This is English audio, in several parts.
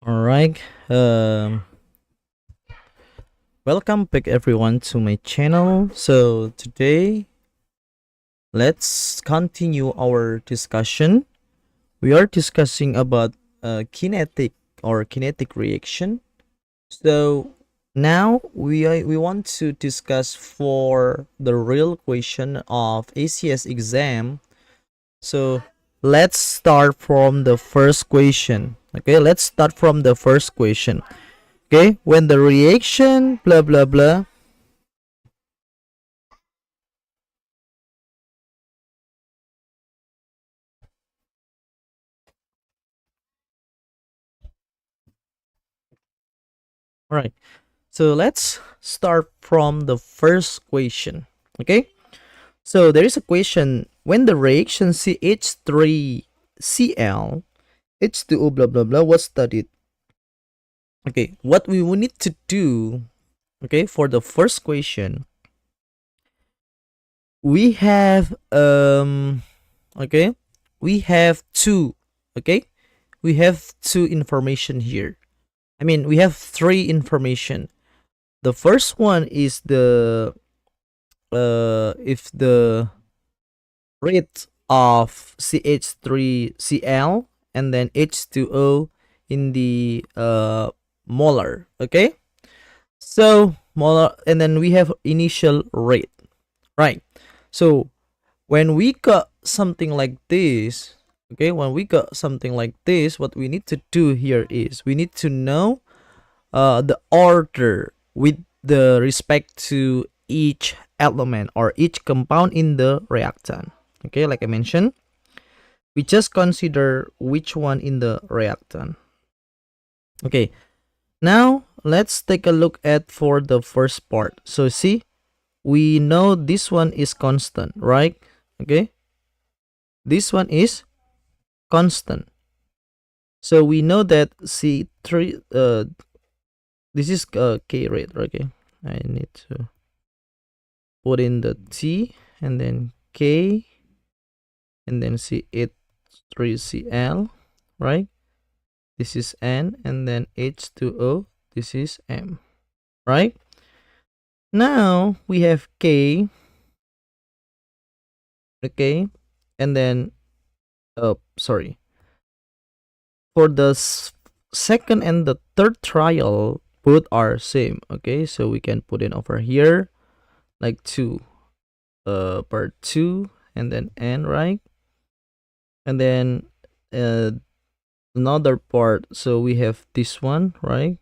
All right. Welcome back everyone to my channel. So today, let's continue our discussion. We are discussing about kinetic reaction. So now we want to discuss for the real question of ACS exam. So let's start from the first question. Okay, let's start from the first question. Okay, when the reaction blah blah blah. All right, so let's start from the first question. Okay, so there is a question: when the reaction CH3Cl H2O blah blah blah was studied. Okay, what we will need to do, okay, for the first question, we have okay, we have two, okay, we have two information here. I mean, we have three information. The first one is the if the rate of CH3Cl and then H2O in the molar. Okay, so molar, and then we have initial rate, right? So when we got something like this, okay, when we got something like this, what we need to do here is we need to know the order with the respect to each element or each compound in the reactant. Okay, like I mentioned, we just consider which one in the reactant. Okay, now let's take a look at for the first part. So see, we know this one is constant, right? Okay, this one is constant. So we know that C3 this is K rate. Okay, I need to put in the T and then K and then C3Cl, right? This is N and then H2O, this is M, right? Now we have K, okay, and then sorry, for the second and the third trial, both are same. Okay, so we can put it over here like 2 per 2 and then N, right? And then another part, so we have this one, right?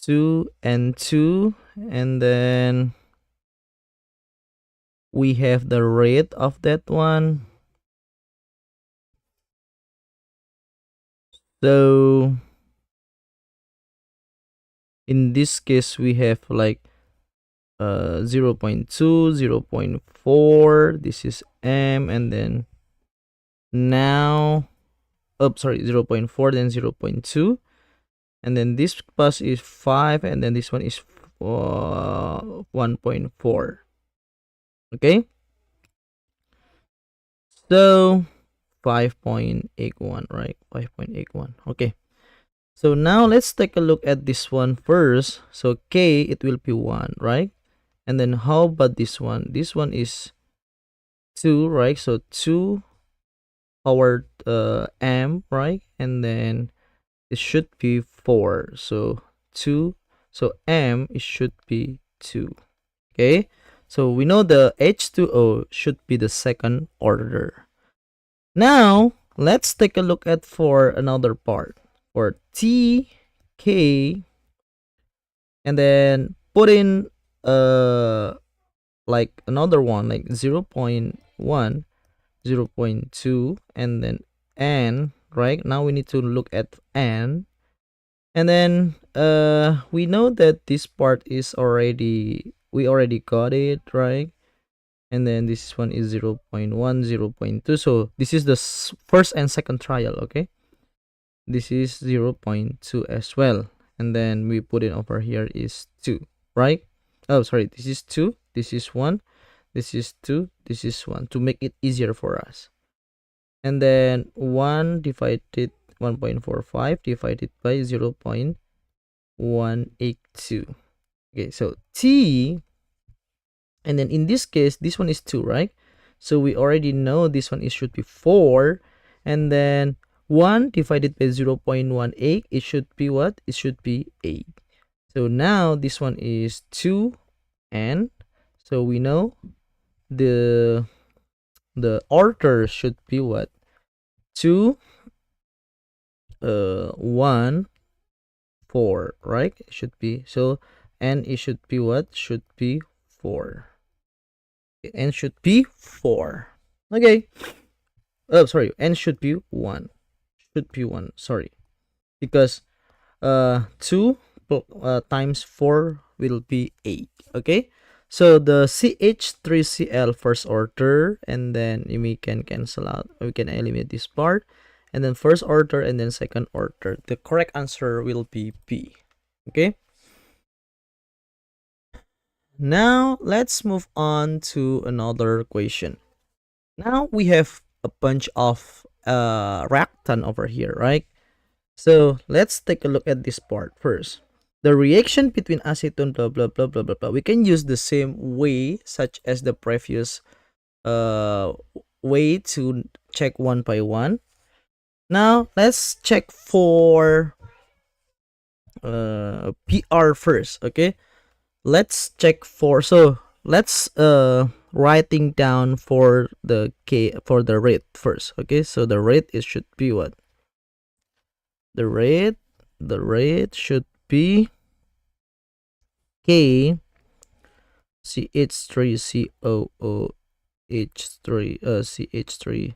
2 and 2, and then we have the rate of that one. So in this case we have like 0 0.2, 0 0.4, this is M, and then now sorry, 0 0.4, then 0 0.2, and then this plus is 5, and then this one is 1.4. Okay, so 5.81, right? 5.81. Okay, so now let's take a look at this one first. So K, it will be 1, right? And then how about this one? This one is 2, right? So 2 powered M, right? And then it should be 4. So 2. So M, it should be 2. Okay? So we know the H2O should be the second order. Now, let's take a look at for another part. For T, K, and then put in like another one like 0 0.1, 0 0.2, and then N, right? Now we need to look at N, and then we know that this part is already, we already got it, right? And then this one is 0 0.1, 0 0.2. So this is the first and second trial. Okay, this is 0 0.2 as well, and then we put it over here is 2, right? Oh, sorry, this is 2, this is 1, this is 2, this is 1, to make it easier for us. And then 1 divided 1.45 divided by 0.182. Okay, so T, and then in this case, this one is 2, right? So we already know this one is should be 4, and then 1 divided by 0.18, it should be what? It should be 8. So now this one is 2n. So we know the order should be what? 2, 1, 4, right? It should be, so n, it should be what? Should be 4. N should be 4. Okay. Oh, sorry. N should be 1. Should be 1. Sorry. Because 2 times 4 will be 8. Okay. So the CH3Cl first order, and then we can cancel out. We can eliminate this part. And then first order and then second order. The correct answer will be B. Okay. Now let's move on to another question. Now we have a bunch of reactant over here, right? So let's take a look at this part first. The reaction between acetone, blah blah blah blah blah blah. We can use the same way such as the previous way to check one by one. Now let's check for PR first. Okay, let's check for, so let's writing down for the K, for the rate first. Okay, so the rate is should be what? The rate should be K CH3COOH3 CH3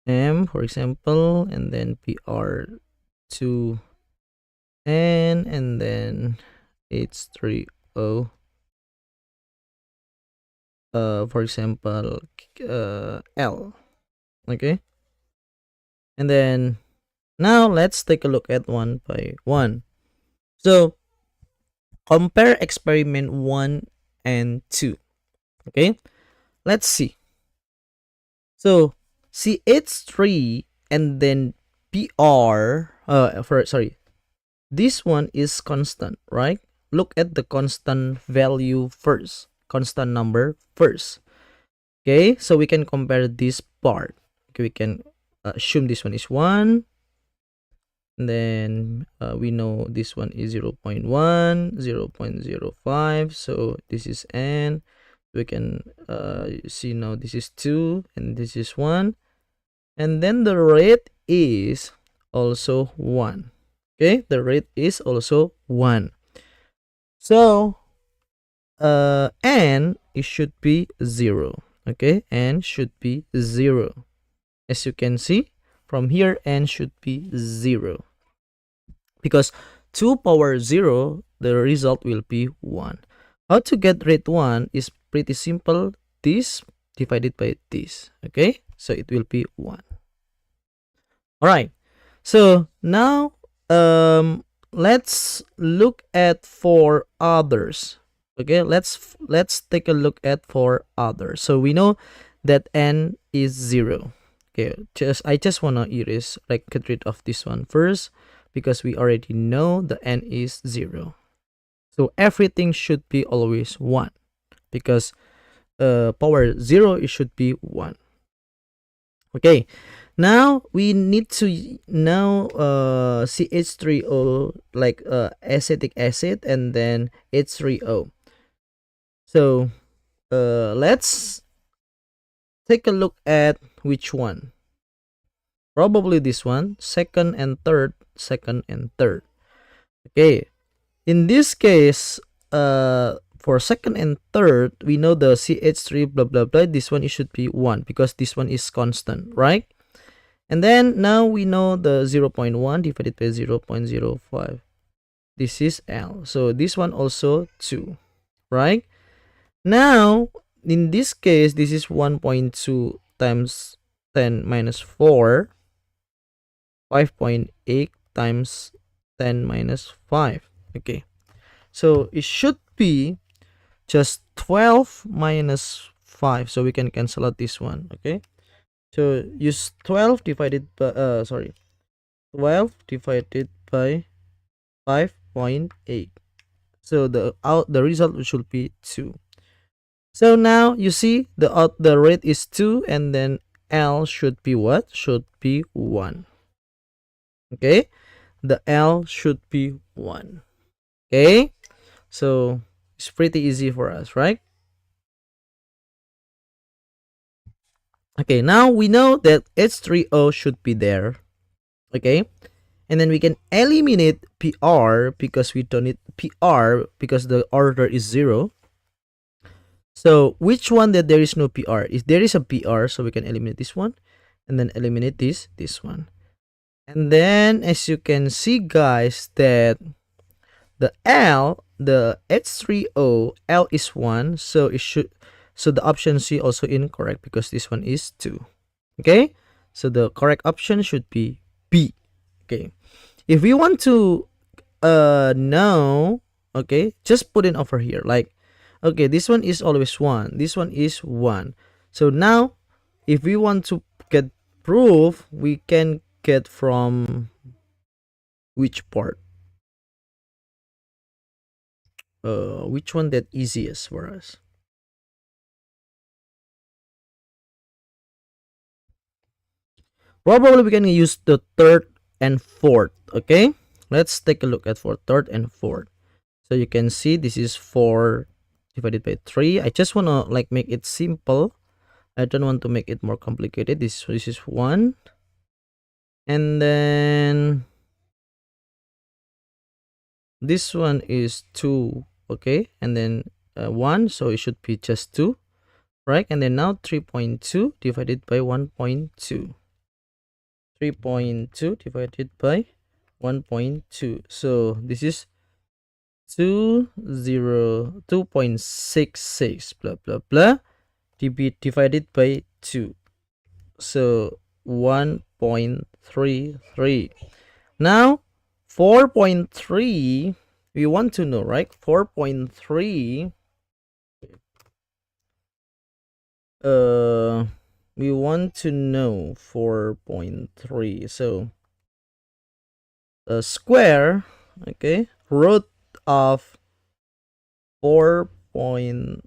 M, for example, and then PR2 N, and then H3O, for example, L. Okay, and then now let's take a look at one by one. So compare experiment 1 and 2. Okay, let's see. So CH3 and then PR, sorry, this one is constant, right? Look at the constant value first, constant number first. Okay, so we can compare this part. Okay, we can assume this one is 1, and then we know this one is 0.1, 0.05, so this is n. We can see now this is 2 and this is 1, and then the rate is also 1. Okay, the rate is also 1. So n, it should be 0. Okay, n should be 0. As you can see from here, n should be 0, because 2 power 0, the result will be 1. How to get rate 1 is pretty simple. This divided by this. Okay, so it will be 1. All right, so now let's look at for others. Okay, let's take a look at for others. So we know that n is 0. Okay, I just want to erase, like, get rid of this one first, because we already know the n is 0. So everything should be always 1, because power 0, it should be 1. Okay, now we need to know CH3O, like acetic acid, and then H3O. So let's take a look at which one. Probably this one, second and third. Okay, in this case, for second and third, we know the CH3 blah blah blah, this one, it should be 1, because this one is constant, right? And then now we know the 0.1 divided by 0.05, this is L. So this one also 2, right? Now in this case, this is 1.2 times 10 minus 4, 5.8 times 10 minus 5. Okay, so it should be just 12 minus 5, so we can cancel out this one. Okay, so use 12 divided by 12 divided by 5.8. So the result should be 2. So now you see the rate is 2, and then L should be what? Should be 1. Okay? The L should be 1. Okay? So it's pretty easy for us, right? Okay, now we know that H3O should be there. Okay? And then we can eliminate PR because we don't need PR because the order is 0. So which one that there is no PR? If there is a PR, so we can eliminate this one and then eliminate this one. And then as you can see, guys, that the L, the H3O, L is 1, so the option C also incorrect because this one is 2. Okay? So the correct option should be B. Okay. If we want to know, okay, just put it over here. Like, okay, this one is always 1. This one is 1. So now if we want to get proof, we can get from which part? Which one that easiest for us? Probably we can use the third and fourth. Okay, let's take a look at for third and fourth. So you can see this is 4 divided by 3. I just want to like make it simple. I don't want to make it more complicated. This is 1, and then this one is 2. Okay, and then 1, so it should be just 2, right? And then now 3.2 divided by 1.2. 3.2 divided by 1.2. So this is 2.66 blah blah blah divided by 2. So 1.33. Now 4.3 we want to know, right? 4.3 we want to know 4.3. So square, okay, root of 4 point,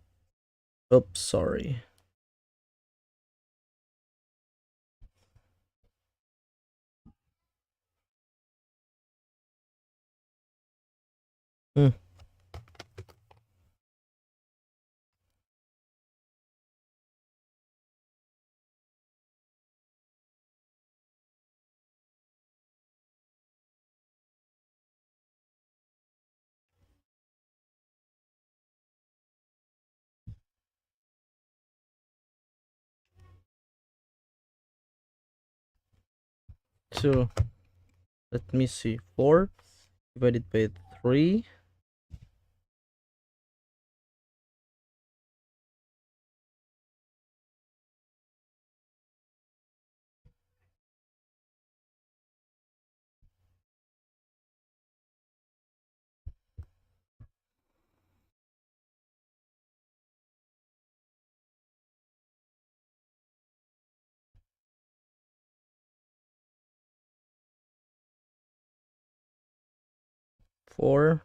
oops, sorry. Hmm. So let me see, 4 divided by 3, 4,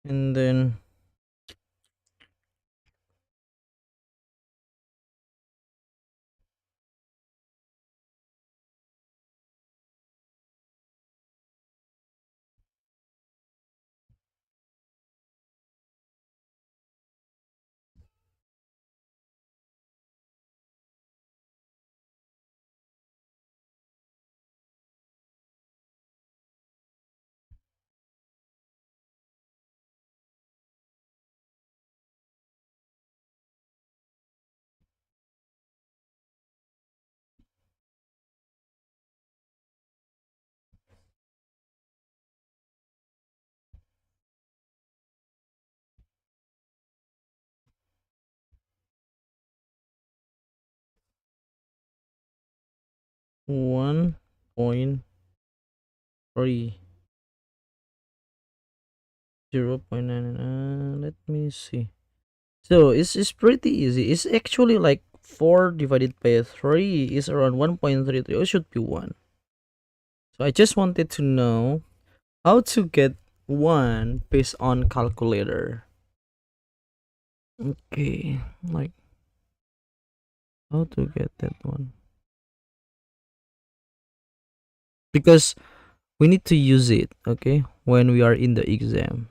and then 1.3, 0.9. Let me see. So it's pretty easy. It's actually like 4 divided by 3 is around 1.33. It should be 1. So I just wanted to know how to get 1 based on calculator. Okay, like how to get that one? Because we need to use it, okay, when we are in the exam.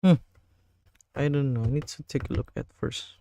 Hmm, I don't know. I need to take a look at first.